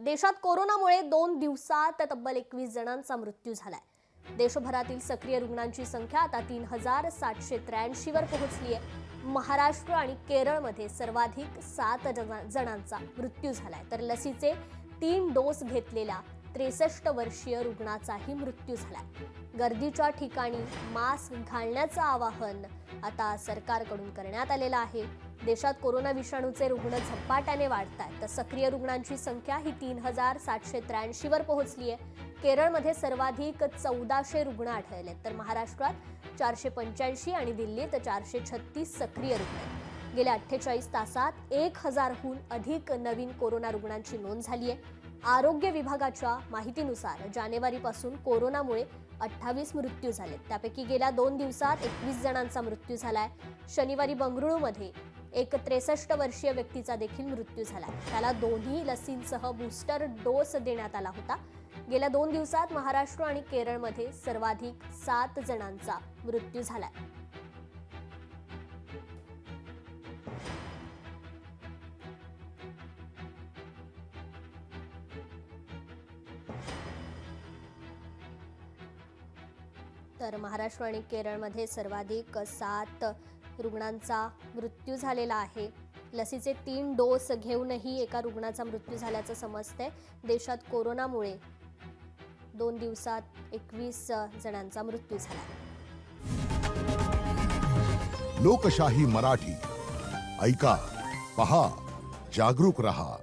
देशात कोरोनामुळे 2 दिवसात तब्बल 21 जणांचा मृत्यू झालाय. देशभरातील सक्रिय रुग्णांची संख्या आता 3783 वर पोहोचली आहे. महाराष्ट्र आणि केरळमध्ये सर्वाधिक 7 जणांचा मृत्यू झालाय, तर लसीचे 3 डोस घेतलेल्या 63 वर्षीय रुग्णाचाही मृत्यू झालाय. गर्दीच्या ठिकाणी मास्क घालण्याचं आवाहन आता सरकारकडून करण्यात आलेलं आहे. देशात कोरोना विषाणूचे रुग्ण झपाट्याने वाढत आहेत, तर सक्रिय रुग्णांची संख्या ही 3783 वर पोहोचली आहे. केरळमध्ये सर्वाधिक 1400 रुग्ण आढळले, तर महाराष्ट्रात 485 आणि दिल्लीत 436 सक्रिय रुग्ण आहेत. गेल्या 48 तासात 1000हून अधिक नवीन कोरोना रुग्णांची नोंद झाली आहे. आरोग्य विभागाच्या माहितीनुसार जानेवारीपासून कोरोनामुळे 28 मृत्यू झालेत, त्यापैकी गेल्या 2 दिवसात 21 जणांचा मृत्यू झालाय. शनिवारी बंगळुरूमध्ये एक 63 वर्षीय व्यक्तीचा देखील मृत्यू झालाय. त्याला दोन्ही लसींसह बूस्टर डोस देण्यात आला होता. गेल्या 2 दिवसात महाराष्ट्र आणि केरळमध्ये सर्वाधिक 7 जणांचा मृत्यू झालाय. तर महाराष्ट्र आणि केरळमध्ये सर्वाधिक 7 रुग्णांचा मृत्यू झालेला आहे. लसीचे 3 डोस घेऊनही एका रुग्णाचा मृत्यू झाल्याचं समजतंय. देशात कोरोनामुळे 2 दिवसात 21 जणांचा मृत्यू झाला. लोकशाही मराठी ऐका, पहा, जागरूक रहा.